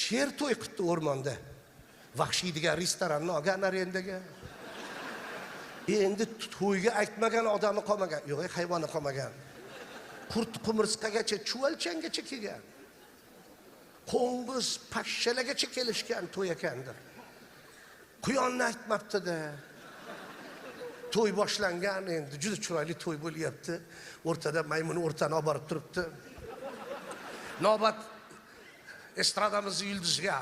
sher to'y qilibdi o'rmonda. Vahshiy degan restoranni olgan arendaga. Endi to'yga aytmagan odami qolmagan. Yo'q, hayvoni qolmagan. Qurt qumursqagacha, chuvalchangacha kelgan. Qo'ng'iz pashshalagacha kelishgan to'y ekandir. Quyonni aytmabdi-da. To'y boshlangan endi juda chiroyli to'y bo'lyapti. O'rtada maymun o'rtani olib borib turibdi. Navbat estradamiz yulduzga,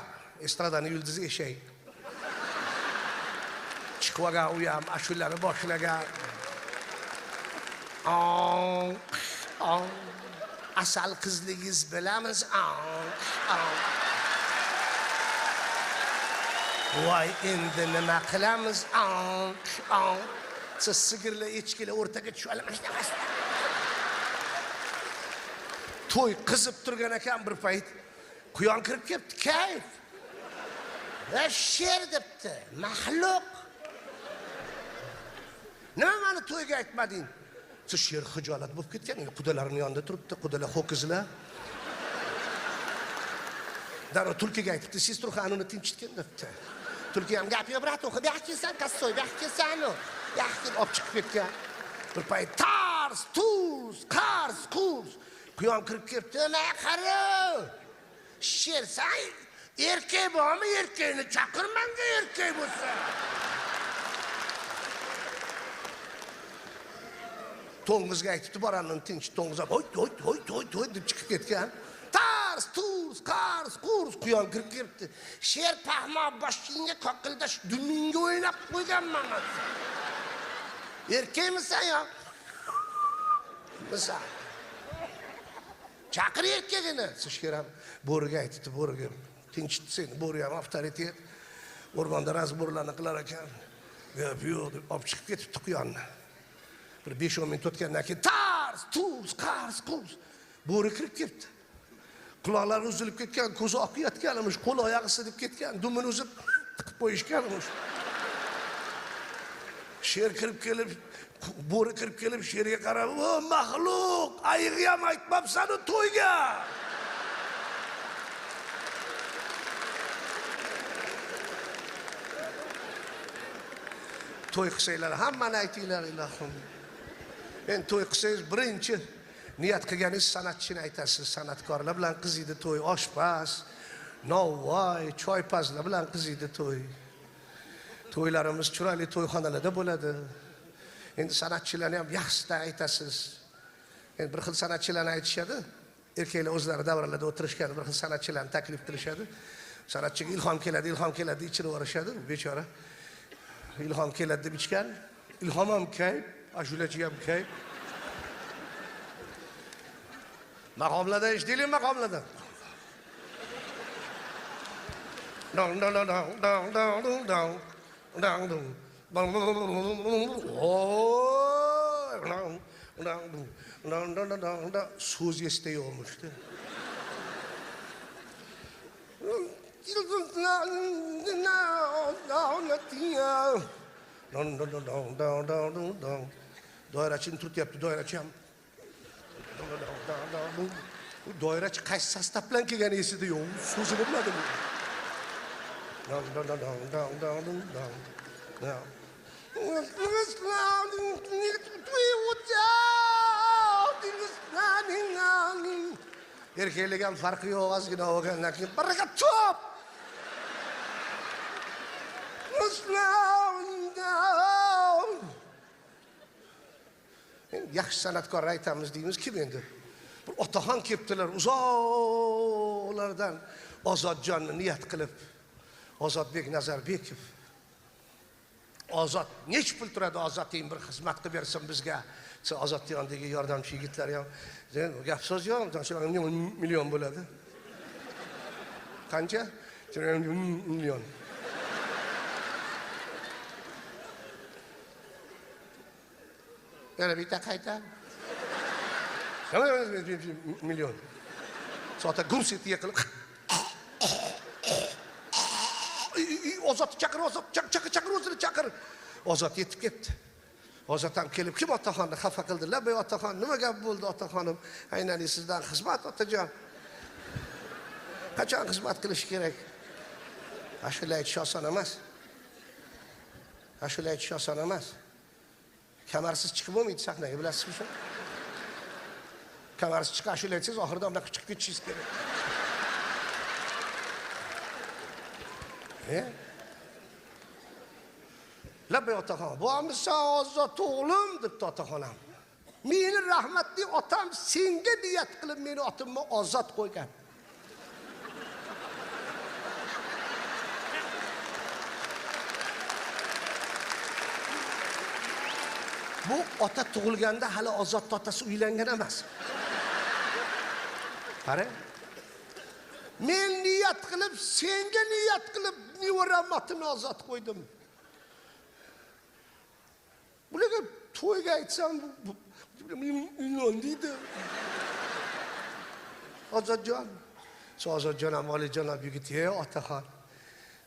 estradani yulduzi eshak. Chiqvagan u ham ashulani boshlagan. Asal qizligingiz bilamiz. Voy endi nima qilamiz? Siz sigirlar, echkilar o'rtaga tushib olamiz. To'y qizib turgan ekan bir payt quyon kirib kelibdi, kayf. Sher debdi, mahluq. Nima meni to'yga aytmading? Siz sher xijolat bo'lib ketgan, qudalarining yonida turibdi, qudalar ho'kizlar. Darrov tulkiga aytibdi, siz Turxonini tinchitgan debdi. Tulki ham gap yo'q, brat, o'qib yaxshisan, kassoy, yaxshisan. Yaxshi olib chiqib ketgan. Bir payt tars, tuz, qars, qurs. Quyon kirib kelibdi, "Nima qara? Sher say, erkak bormi? Erkakni chaqirmanga, erkak bo'lsa." To'ng'izga aytibdi, "Boranini tinch." To'ng'iz ham "Hoy deb chiqib ketgan. Tars, tuz, qars, qurs. Quyon kirib kelibdi. "Sher pahmoq boshingga qoqildash duminga o'ynab qo'yganman." Erkakmisan yo? Misal. Chaqir erkagini. Sher ham bo'riga aytdi, bo'riga tinchitdi seni. Bo'ri ham avtoritet. O'rmonda razborlarni qilar ekan. Gap yo'q deb olib chiqib ketibdi quyonni. Bir 5-10 minut o'tgandan keyin tars, tuz, qars, qurs. Bo'ri kirib ketdi. Quloqlari uzilib ketgan, ko'zi oqayotganimish, qo'l oyog'i sidib ketgan, dumini uzib tiqib qo'yishganimish. Sher kirib kelib, bo'ri kirib kelib sherga qarab, "O mahluq, ayiqni ham aytmabsan to'yga." To'y qilsanglar, hammani aytinglar, ilohim. Men to'y qilsangiz birinchi niyat qilganingiz san'atchini aytasiz. San'atkorlar bilan qiziydi to'y, oshpaz, novvoy, choypazlar bilan qiziydi to'y. To'ylarimiz chiroyli to'yxonalarda bo'ladi. Endi san'atchilarni ham yaxshidan aytasiz. Endi bir xil san'atchilarni aytishadi. Erkaklar o'zlari davralarda o'tirishgan, bir xil san'atchilarni taklif qilishadi. San'atchiga ilhom keladi ichirib yuborishadi, bechora. Ilhom keladi deb ichgan. Ilhom ham kayf, ashulachi ham kayf. Maqomlarda eshitdinglar, maqomlarda. So'z eshitayotmishdi. Doirachini turtyapti, doirachi ham. Doirachi qaysi sostav bilan kelgani esida yo'q, so'zini bilmadimi? Erkaklik ham farqi yo'q, ozgina olgandan keyin baraka top. Yaxshi san'atkorlar aytamiz deymiz, kim endi? Bir otaxon kelibdilar uzoqlardan Ozodjonni niyat qilib. Ozodbek Nazarbekov. Ozod nech pul turadi Ozodning bir xizmat qilib bersin bizga. Ozodning yonidagi yordamchi yigitlar ham gap so'z yo'q, million bo'ladi. Qancha? Million. Yana bitta qayta. Million. So'ta gumsetiga qilib. Ozod chaqir, chaqir. Ozod yetib ketdi. Ozod ham kelib, kim otaxonni xafa qildi? Labay otaxon, nima gap bo'ldi otaxonim? Aynan sizdan xizmat otajon. Qachon xizmat qilish kerak? Ashula aytish oson emas. Ashula aytish oson emas. Kamarsiz chiqib bo'lmaydi sahnaga, bilasizmi shu? Kamarsiz chiqib ashula aytsangiz, oxirida unaqa chiqib ketishingiz kerak. Labbay otaxon, "Bo'lmasa ozod o'g'lim" debdi otaxonam. "Meni rahmatli otam senga niyat qilib meni otimni ozod qo'ygan." Bu ota tug'ilganda hali ozod otasi uylangan emas. Qarang. Men niyat qilib, senga niyat qilib nevaram otini ozod qo'ydim. Bularga to'yga aytsam, deydi. Ozodjon. Ozodjon ham oliyjanob yigit, otaxon.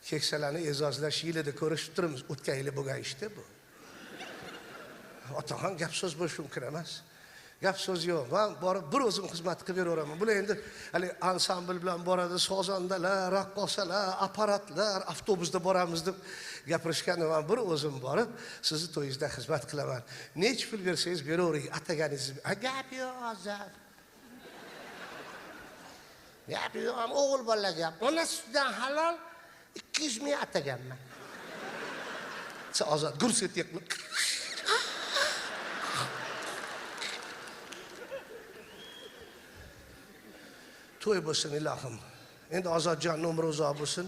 Keksalarni e'zozlash yilida ko'rishib turibmiz. O'tgan yili bo'lgan ishda bu. Otaxon gap so'z bo'lishi mumkin emas. Gap so'z yo'q. Men borib bir o'zim xizmat qilib beraveraman. Bular endi hali ansambl bilan boradi, sozandalar, raqqosalar, apparatlar, avtobusda boramiz deb gapirishganda men bir o'zim borib, sizni to'yingizda xizmat qilaman. Nech pul bersangiz beravering, ataganingiz. Gap yo'q hozir. Gap yo'q, o'g'il bola gap. Onasidan halol 200 ming ataganman. Siz ozod gurs etyapman. To'y bo'lsin ilohim. Endi Ozodjon umri uzoq bo'lsin.